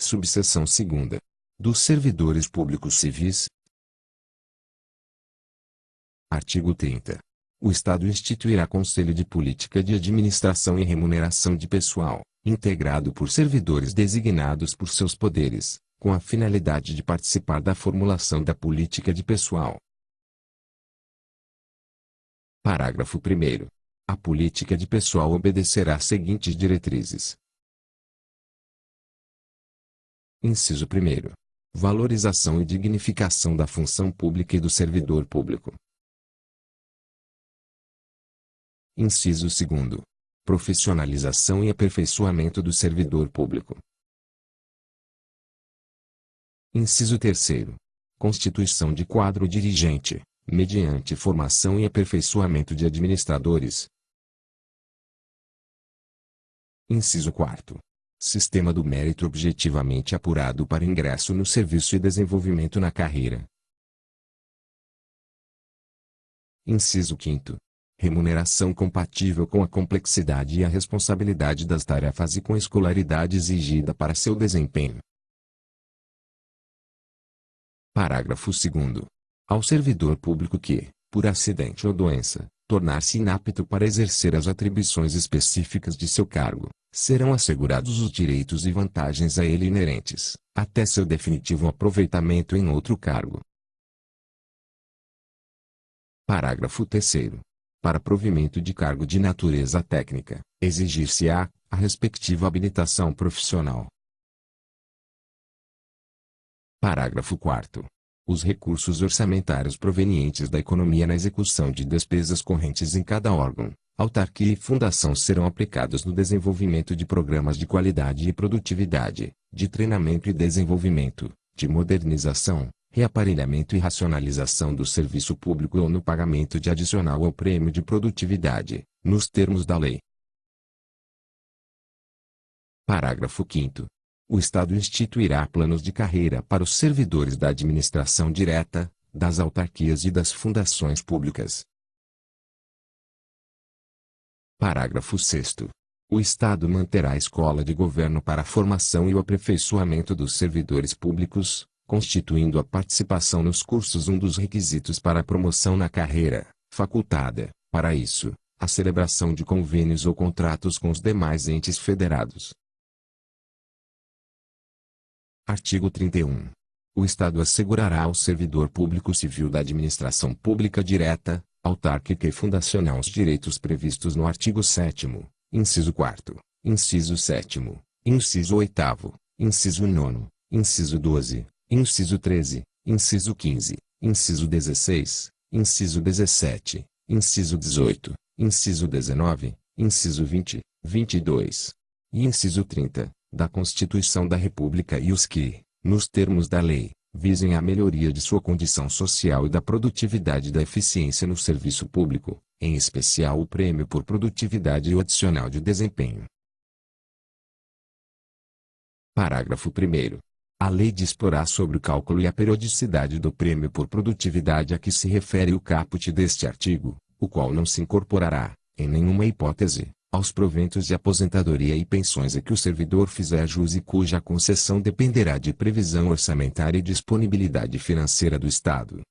Subseção 2ª. Dos servidores públicos civis. Artigo 30. O Estado instituirá Conselho de Política de Administração e Remuneração de Pessoal, integrado por servidores designados por seus poderes, com a finalidade de participar da formulação da política de pessoal. Parágrafo 1º. A política de pessoal obedecerá às seguintes diretrizes. Inciso 1º. Valorização e dignificação da função pública e do servidor público. Inciso 2º. Profissionalização e aperfeiçoamento do servidor público. Inciso 3º. Constituição de quadro dirigente, mediante formação e aperfeiçoamento de administradores. Inciso 4º. Sistema do mérito objetivamente apurado para ingresso no serviço e desenvolvimento na carreira. Inciso 5º. Remuneração compatível com a complexidade e a responsabilidade das tarefas e com a escolaridade exigida para seu desempenho. Parágrafo 2º. Ao servidor público que, por acidente ou doença, tornar-se inapto para exercer as atribuições específicas de seu cargo, serão assegurados os direitos e vantagens a ele inerentes, até seu definitivo aproveitamento em outro cargo. Parágrafo 3º. Para provimento de cargo de natureza técnica, exigir-se-á a respectiva habilitação profissional. Parágrafo 4º. Os recursos orçamentários provenientes da economia na execução de despesas correntes em cada órgão, autarquia e fundação serão aplicados no desenvolvimento de programas de qualidade e produtividade, de treinamento e desenvolvimento, de modernização, reaparelhamento e racionalização do serviço público ou no pagamento de adicional ao prêmio de produtividade, nos termos da lei. Parágrafo 5º. O Estado instituirá planos de carreira para os servidores da administração direta, das autarquias e das fundações públicas. Parágrafo 6º. O Estado manterá a escola de governo para a formação e o aperfeiçoamento dos servidores públicos, constituindo a participação nos cursos um dos requisitos para a promoção na carreira, facultada, para isso, a celebração de convênios ou contratos com os demais entes federados. Artigo 31. O Estado assegurará ao servidor público civil da administração pública direta, autárquica e fundacional os direitos previstos no artigo 7º, inciso 4º, inciso 7º, inciso 8º, inciso 9º, inciso 12º, inciso 13º, inciso 15º, inciso 16º, inciso 17º, inciso 18º, inciso 19º, inciso 20º, 22º e inciso 30º, da Constituição da República e os que, nos termos da lei, visem à melhoria de sua condição social e da produtividade e da eficiência no serviço público, em especial o prêmio por produtividade e o adicional de desempenho. Parágrafo 1º. A lei disporá sobre o cálculo e a periodicidade do prêmio por produtividade a que se refere o caput deste artigo, o qual não se incorporará, em nenhuma hipótese, aos proventos de aposentadoria e pensões a que o servidor fizer jus e cuja concessão dependerá de previsão orçamentária e disponibilidade financeira do Estado.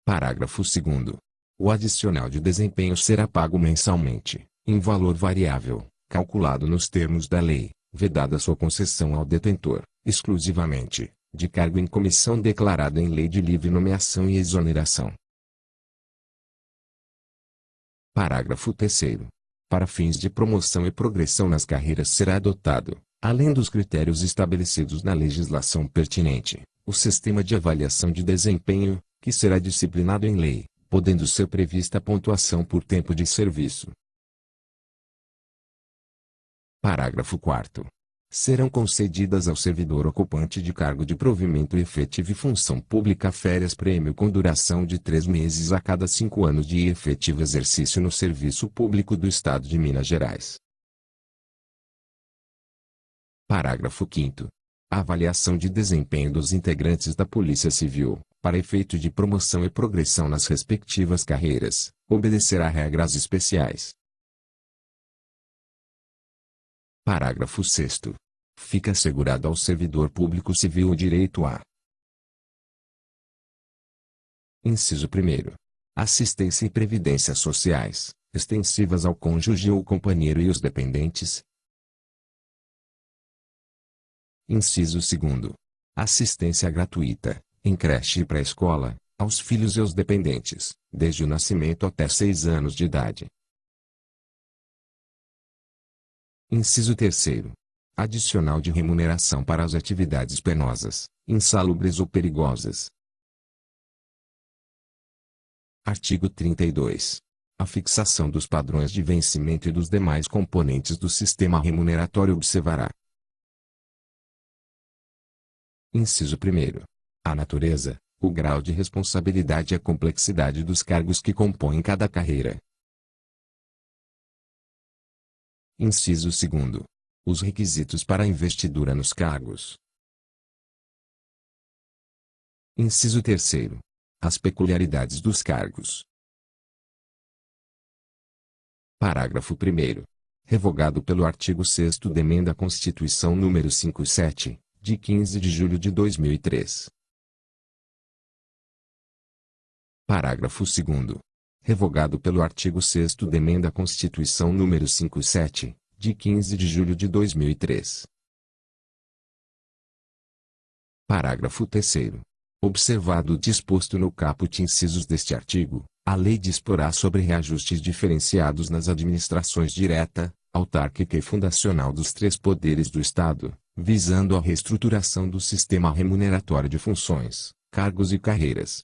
Parágrafo 2º. O adicional de desempenho será pago mensalmente, em valor variável, calculado nos termos da lei, vedada sua concessão ao detentor, exclusivamente, de cargo em comissão declarada em lei de livre nomeação e exoneração. Parágrafo 3º. Para fins de promoção e progressão nas carreiras será adotado, além dos critérios estabelecidos na legislação pertinente, o sistema de avaliação de desempenho, que será disciplinado em lei, podendo ser prevista a pontuação por tempo de serviço. Parágrafo 4º. Serão concedidas ao servidor ocupante de cargo de provimento efetivo e função pública férias-prêmio com duração de 3 meses a cada 5 anos de efetivo exercício no Serviço Público do Estado de Minas Gerais. Parágrafo 5º. A avaliação de desempenho dos integrantes da Polícia Civil, para efeito de promoção e progressão nas respectivas carreiras, obedecerá a regras especiais. Parágrafo 6º. Fica assegurado ao servidor público civil o direito a: inciso 1º. Assistência e previdências sociais, extensivas ao cônjuge ou companheiro e os dependentes. Inciso 2º. Assistência gratuita, em creche e pré-escola, aos filhos e aos dependentes, desde o nascimento até 6 anos de idade. Inciso 3º. Adicional de remuneração para as atividades penosas, insalubres ou perigosas. Artigo 32. A fixação dos padrões de vencimento e dos demais componentes do sistema remuneratório observará: inciso 1º. A natureza, o grau de responsabilidade e a complexidade dos cargos que compõem cada carreira. Inciso 2º. Os requisitos para a investidura nos cargos. Inciso 3º. As peculiaridades dos cargos. Parágrafo 1º. Revogado pelo artigo 6º da Emenda à Constituição nº 57, de 15 de julho de 2003. Parágrafo 2º. Revogado pelo artigo 6º da Emenda à Constituição nº 57, de 15 de julho de 2003. Parágrafo 3º. Observado o disposto no caput incisos deste artigo, a lei disporá sobre reajustes diferenciados nas administrações direta, autárquica e fundacional dos 3 poderes do Estado, visando a reestruturação do sistema remuneratório de funções, cargos e carreiras.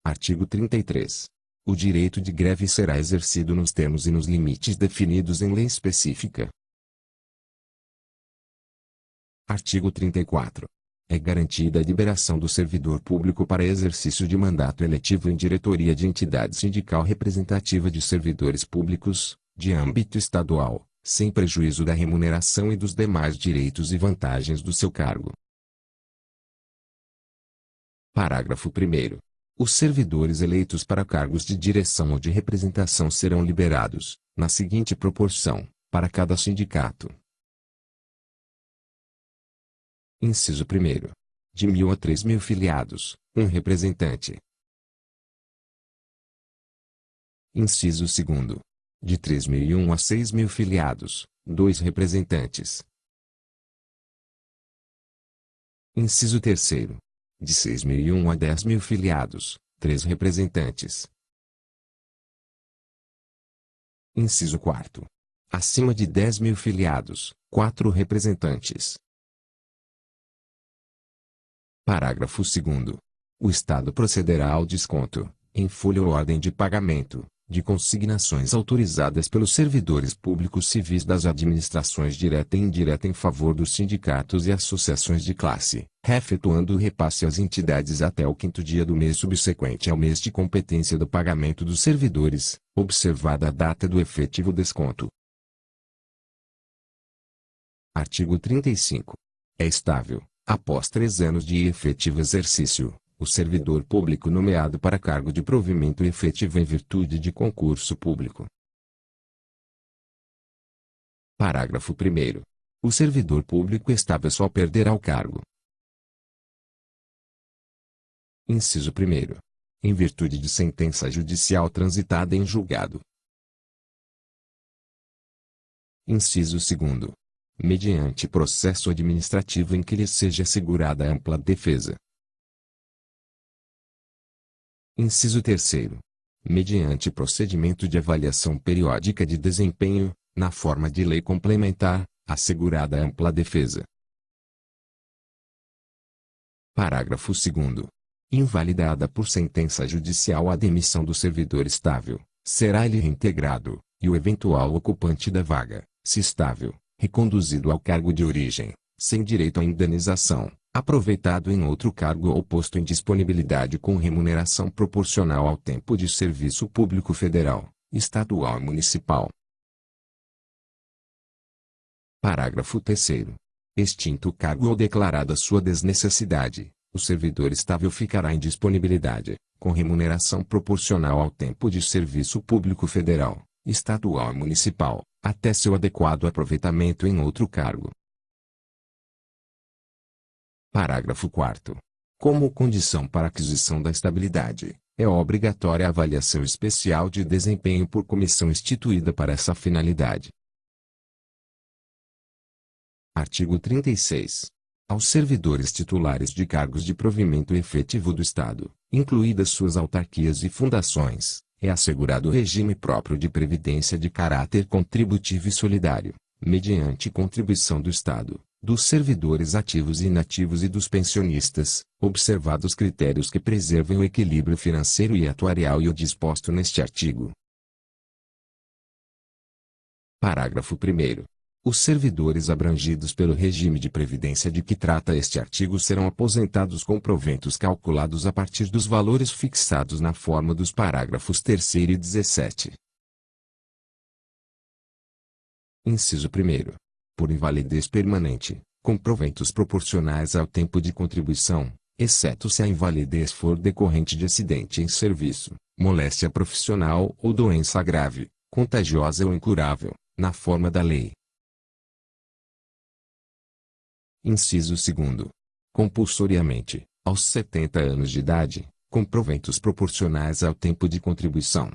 Artigo 33. O direito de greve será exercido nos termos e nos limites definidos em lei específica. Artigo 34. É garantida a liberação do servidor público para exercício de mandato eletivo em diretoria de entidade sindical representativa de servidores públicos, de âmbito estadual, sem prejuízo da remuneração e dos demais direitos e vantagens do seu cargo. Parágrafo 1º. Os servidores eleitos para cargos de direção ou de representação serão liberados, na seguinte proporção, para cada sindicato. Inciso 1º. De 1.000 a 3.000 filiados, um representante. Inciso 2º. De 3.001 a 6.000 filiados, 2 representantes. Inciso 3º. De 6.001 a 10.000 filiados, 3 representantes. Inciso 4º. Acima de 10.000 filiados, 4 representantes. Parágrafo 2º. O Estado procederá ao desconto, em folha ou ordem de pagamento, de consignações autorizadas pelos servidores públicos civis das administrações direta e indireta em favor dos sindicatos e associações de classe, efetuando o repasse às entidades até o 5º dia do mês subsequente ao mês de competência do pagamento dos servidores, observada a data do efetivo desconto. Artigo 35. É estável, após 3 anos de efetivo exercício, o servidor público nomeado para cargo de provimento efetivo em virtude de concurso público. Parágrafo 1º. O servidor público estável só perderá o cargo. Inciso 1º. Em virtude de sentença judicial transitada em julgado. Inciso 2º. Mediante processo administrativo em que lhe seja assegurada ampla defesa. Inciso 3º. Mediante procedimento de avaliação periódica de desempenho, na forma de lei complementar, assegurada ampla defesa. Parágrafo 2º. Invalidada por sentença judicial a demissão do servidor estável, será ele reintegrado, e o eventual ocupante da vaga, se estável, reconduzido ao cargo de origem, sem direito à indenização, aproveitado em outro cargo ou posto em disponibilidade com remuneração proporcional ao tempo de serviço público federal, estadual e municipal. Parágrafo 3º. Extinto o cargo ou declarada sua desnecessidade, o servidor estável ficará em disponibilidade, com remuneração proporcional ao tempo de serviço público federal, estadual e municipal, até seu adequado aproveitamento em outro cargo. Parágrafo 4º. Como condição para aquisição da estabilidade, é obrigatória a avaliação especial de desempenho por comissão instituída para essa finalidade. Artigo 36. Aos servidores titulares de cargos de provimento efetivo do Estado, incluídas suas autarquias e fundações, é assegurado regime próprio de previdência de caráter contributivo e solidário, mediante contribuição do Estado, dos servidores ativos e inativos e dos pensionistas, observados critérios que preservem o equilíbrio financeiro e atuarial e o disposto neste artigo. Parágrafo 1º. Os servidores abrangidos pelo regime de previdência de que trata este artigo serão aposentados com proventos calculados a partir dos valores fixados na forma dos parágrafos 3º e 17. Inciso 1º. Por invalidez permanente, com proventos proporcionais ao tempo de contribuição, exceto se a invalidez for decorrente de acidente em serviço, moléstia profissional ou doença grave, contagiosa ou incurável, na forma da lei. Inciso 2º. Compulsoriamente, aos 70 anos de idade, com proventos proporcionais ao tempo de contribuição.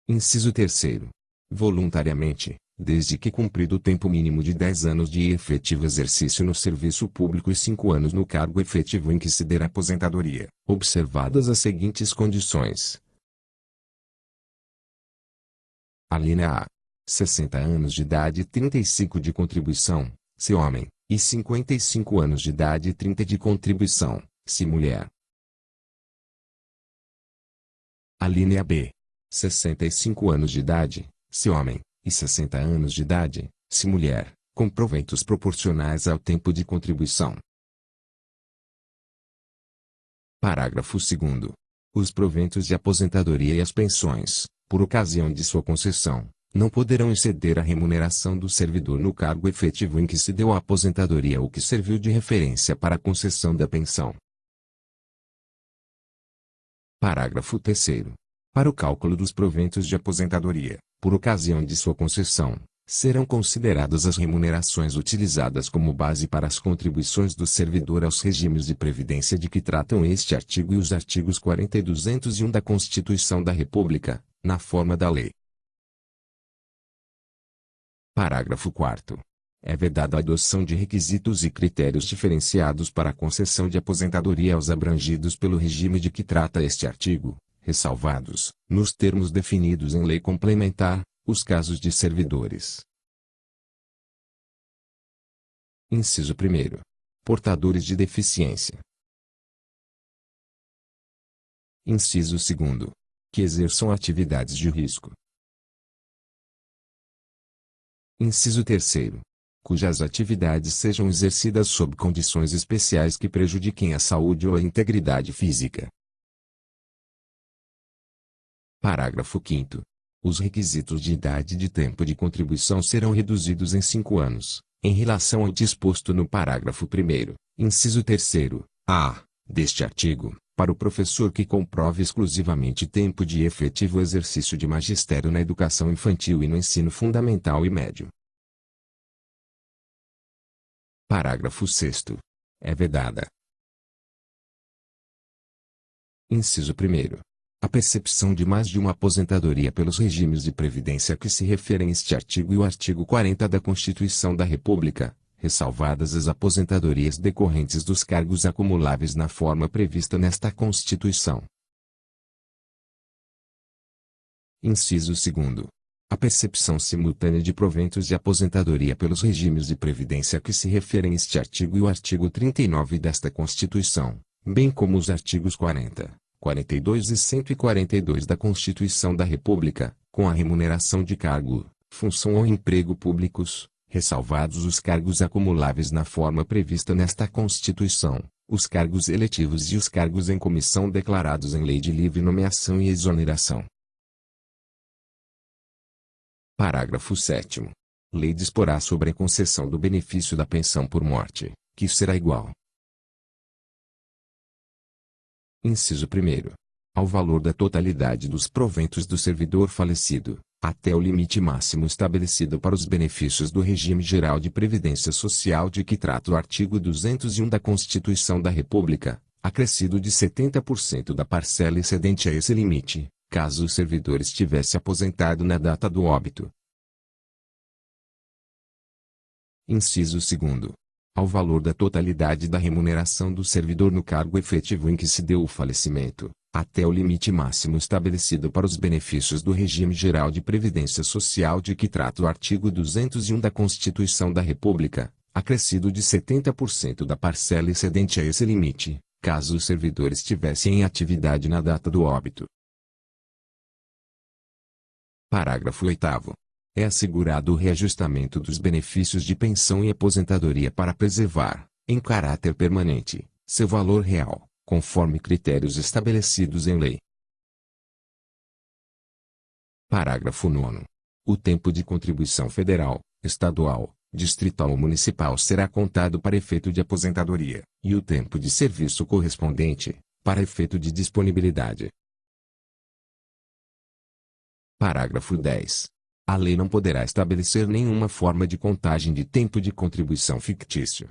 Inciso 3º. Voluntariamente, desde que cumprido o tempo mínimo de 10 anos de efetivo exercício no serviço público e 5 anos no cargo efetivo em que se der aposentadoria, observadas as seguintes condições. Alínea A. 60 anos de idade e 35 de contribuição, se homem, e 55 anos de idade e 30 de contribuição, se mulher. Alínea B. 65 anos de idade, se homem, e 60 anos de idade, se mulher, com proventos proporcionais ao tempo de contribuição. Parágrafo 2º. Os proventos de aposentadoria e as pensões, por ocasião de sua concessão, não poderão exceder a remuneração do servidor no cargo efetivo em que se deu a aposentadoria ou que serviu de referência para a concessão da pensão. Parágrafo 3º. Para o cálculo dos proventos de aposentadoria, por ocasião de sua concessão, serão consideradas as remunerações utilizadas como base para as contribuições do servidor aos regimes de previdência de que tratam este artigo e os artigos 40 e 201 da Constituição da República, na forma da lei. Parágrafo 4º. É vedada a adoção de requisitos e critérios diferenciados para a concessão de aposentadoria aos abrangidos pelo regime de que trata este artigo, ressalvados, nos termos definidos em lei complementar, os casos de servidores. Inciso 1º. Portadores de deficiência. Inciso 2º. Que exerçam atividades de risco. Inciso 3º. Cujas atividades sejam exercidas sob condições especiais que prejudiquem a saúde ou a integridade física. Parágrafo 5º. Os requisitos de idade e de tempo de contribuição serão reduzidos em 5 anos, em relação ao disposto no parágrafo 1º, inciso 3º, a, deste artigo, para o professor que comprove exclusivamente tempo de efetivo exercício de magistério na educação infantil e no ensino fundamental e médio. Parágrafo 6º. É vedada. Inciso 1º. A percepção de mais de uma aposentadoria pelos regimes de previdência a que se referem este artigo e o artigo 40 da Constituição da República, ressalvadas as aposentadorias decorrentes dos cargos acumuláveis na forma prevista nesta Constituição. Inciso 2º. A percepção simultânea de proventos de aposentadoria pelos regimes de previdência a que se referem este artigo e o artigo 39 desta Constituição, bem como os artigos 40, 42 e 142 da Constituição da República, com a remuneração de cargo, função ou emprego públicos, ressalvados os cargos acumuláveis na forma prevista nesta Constituição, os cargos eletivos e os cargos em comissão declarados em lei de livre nomeação e exoneração. Parágrafo 7º. Lei disporá sobre a concessão do benefício da pensão por morte, que será igual. Inciso 1º. ao valor da totalidade dos proventos do servidor falecido, até o limite máximo estabelecido para os benefícios do regime geral de previdência social de que trata o artigo 201 da Constituição da República, acrescido de 70% da parcela excedente a esse limite, caso o servidor estivesse aposentado na data do óbito. Inciso 2º. Ao valor da totalidade da remuneração do servidor no cargo efetivo em que se deu o falecimento, até o limite máximo estabelecido para os benefícios do regime geral de previdência social de que trata o artigo 201 da Constituição da República, acrescido de 70% da parcela excedente a esse limite, caso o servidor estivesse em atividade na data do óbito. Parágrafo 8º. É assegurado o reajustamento dos benefícios de pensão e aposentadoria para preservar, em caráter permanente, seu valor real, conforme critérios estabelecidos em lei. Parágrafo 9º. O tempo de contribuição federal, estadual, distrital ou municipal será contado para efeito de aposentadoria, e o tempo de serviço correspondente, para efeito de disponibilidade. Parágrafo 10. A lei não poderá estabelecer nenhuma forma de contagem de tempo de contribuição fictício.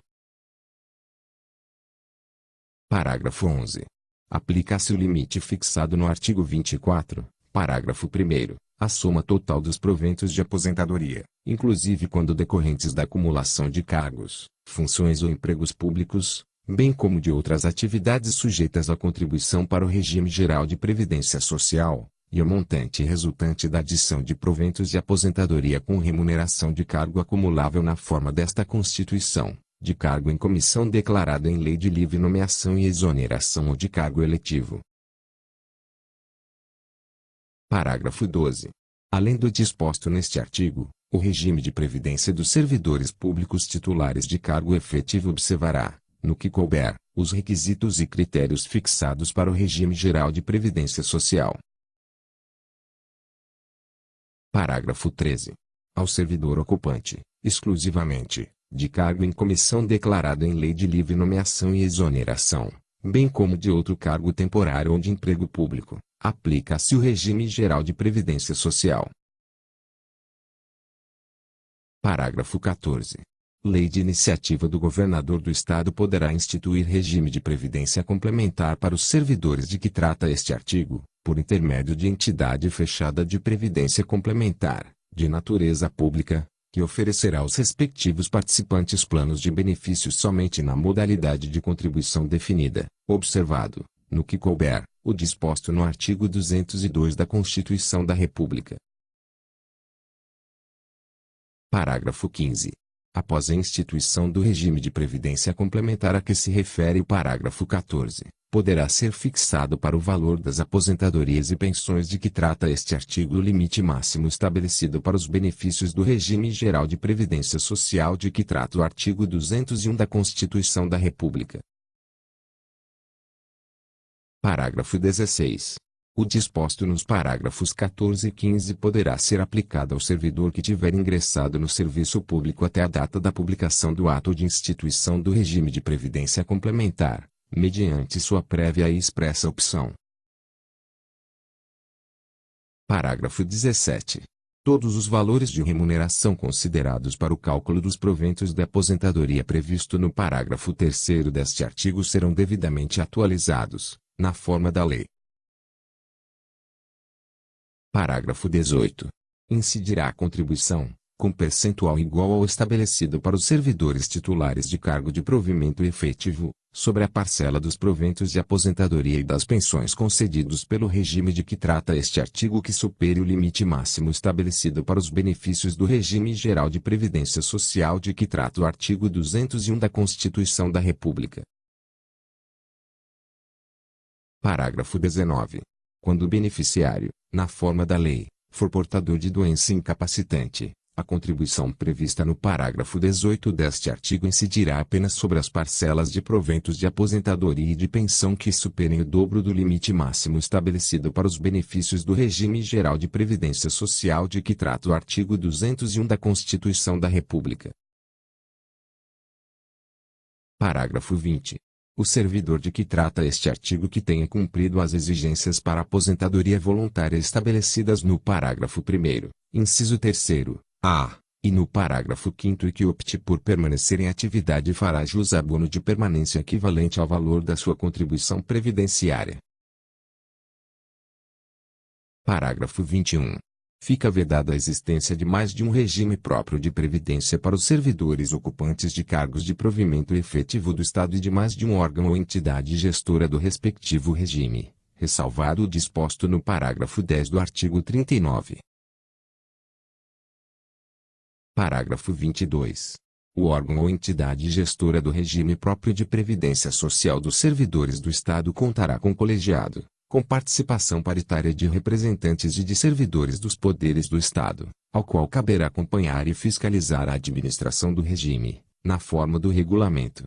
Parágrafo 11. Aplica-se o limite fixado no artigo 24, parágrafo 1º, a soma total dos proventos de aposentadoria, inclusive quando decorrentes da acumulação de cargos, funções ou empregos públicos, bem como de outras atividades sujeitas à contribuição para o regime geral de previdência social, e o montante resultante da adição de proventos de aposentadoria com remuneração de cargo acumulável na forma desta Constituição, de cargo em comissão declarado em lei de livre nomeação e exoneração ou de cargo eletivo. Parágrafo 12. Além do disposto neste artigo, o regime de previdência dos servidores públicos titulares de cargo efetivo observará, no que couber, os requisitos e critérios fixados para o regime geral de previdência social. Parágrafo 13. Ao servidor ocupante, exclusivamente, de cargo em comissão declarado em lei de livre nomeação e exoneração, bem como de outro cargo temporário ou de emprego público, aplica-se o regime geral de previdência social. Parágrafo 14. Lei de iniciativa do governador do Estado poderá instituir regime de previdência complementar para os servidores de que trata este artigo, por intermédio de entidade fechada de previdência complementar, de natureza pública, que oferecerá aos respectivos participantes planos de benefícios somente na modalidade de contribuição definida, observado, no que couber, o disposto no artigo 202 da Constituição da República. Parágrafo 15. Após a instituição do regime de previdência complementar a que se refere o parágrafo 14, poderá ser fixado para o valor das aposentadorias e pensões de que trata este artigo o limite máximo estabelecido para os benefícios do regime geral de previdência social de que trata o artigo 201 da Constituição da República. Parágrafo 16. O disposto nos parágrafos 14 e 15 poderá ser aplicado ao servidor que tiver ingressado no serviço público até a data da publicação do ato de instituição do regime de previdência complementar, mediante sua prévia e expressa opção. Parágrafo 17. Todos os valores de remuneração considerados para o cálculo dos proventos da aposentadoria previsto no parágrafo 3º deste artigo serão devidamente atualizados, na forma da lei. Parágrafo 18. Incidirá a contribuição, com percentual igual ao estabelecido para os servidores titulares de cargo de provimento efetivo, sobre a parcela dos proventos de aposentadoria e das pensões concedidos pelo regime de que trata este artigo que supere o limite máximo estabelecido para os benefícios do regime geral de previdência social de que trata o artigo 201 da Constituição da República. Parágrafo 19. Quando o beneficiário, na forma da lei, for portador de doença incapacitante, a contribuição prevista no parágrafo 18 deste artigo incidirá apenas sobre as parcelas de proventos de aposentadoria e de pensão que superem o dobro do limite máximo estabelecido para os benefícios do regime geral de previdência social de que trata o artigo 201 da Constituição da República. Parágrafo 20. O servidor de que trata este artigo que tenha cumprido as exigências para aposentadoria voluntária estabelecidas no parágrafo 1º, inciso 3º, a, e no parágrafo 5º e que opte por permanecer em atividade fará jus a abono de permanência equivalente ao valor da sua contribuição previdenciária. Parágrafo 21. Fica vedada a existência de mais de um regime próprio de previdência para os servidores ocupantes de cargos de provimento efetivo do Estado e de mais de um órgão ou entidade gestora do respectivo regime, ressalvado o disposto no parágrafo 10 do artigo 39. Parágrafo 22. O órgão ou entidade gestora do regime próprio de previdência social dos servidores do Estado contará com colegiado, com participação paritária de representantes e de servidores dos poderes do Estado, ao qual caberá acompanhar e fiscalizar a administração do regime, na forma do regulamento.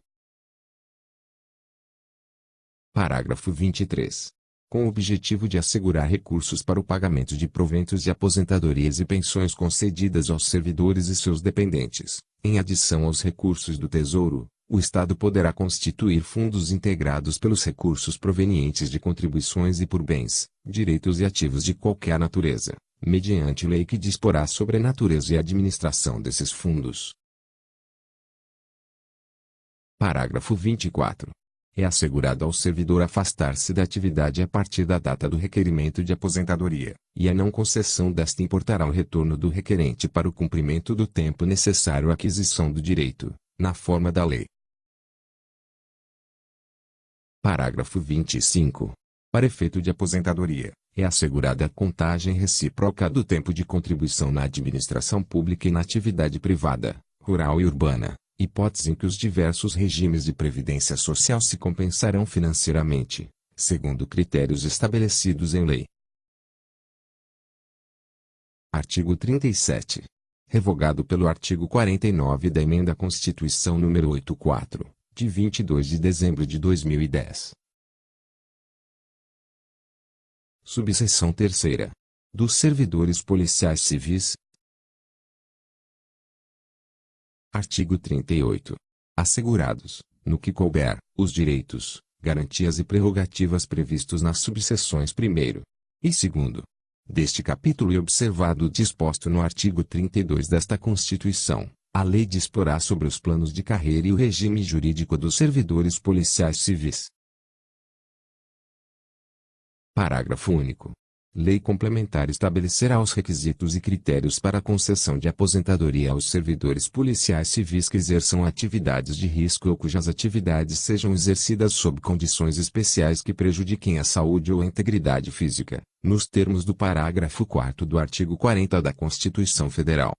Parágrafo 23. Com o objetivo de assegurar recursos para o pagamento de proventos de aposentadorias e pensões concedidas aos servidores e seus dependentes, em adição aos recursos do Tesouro, o Estado poderá constituir fundos integrados pelos recursos provenientes de contribuições e por bens, direitos e ativos de qualquer natureza, mediante lei que disporá sobre a natureza e administração desses fundos. Parágrafo 24. É assegurado ao servidor afastar-se da atividade a partir da data do requerimento de aposentadoria, e a não concessão desta importará o retorno do requerente para o cumprimento do tempo necessário à aquisição do direito, na forma da lei. Parágrafo 25. Para efeito de aposentadoria, é assegurada a contagem recíproca do tempo de contribuição na administração pública e na atividade privada, rural e urbana, hipótese em que os diversos regimes de previdência social se compensarão financeiramente, segundo critérios estabelecidos em lei. Artigo 37. Revogado pelo artigo 49 da Emenda à Constituição nº 84, de 22 de dezembro de 2010. Subseção 3ª. Dos servidores policiais civis. Artigo 38. Assegurados, no que couber, os direitos, garantias e prerrogativas previstos nas subseções 1º e 2º deste capítulo e observado o disposto no artigo 32 desta Constituição, a lei disporá sobre os planos de carreira e o regime jurídico dos servidores policiais civis. Parágrafo único. Lei complementar estabelecerá os requisitos e critérios para a concessão de aposentadoria aos servidores policiais civis que exerçam atividades de risco ou cujas atividades sejam exercidas sob condições especiais que prejudiquem a saúde ou a integridade física, nos termos do parágrafo 4º do artigo 40 da Constituição Federal.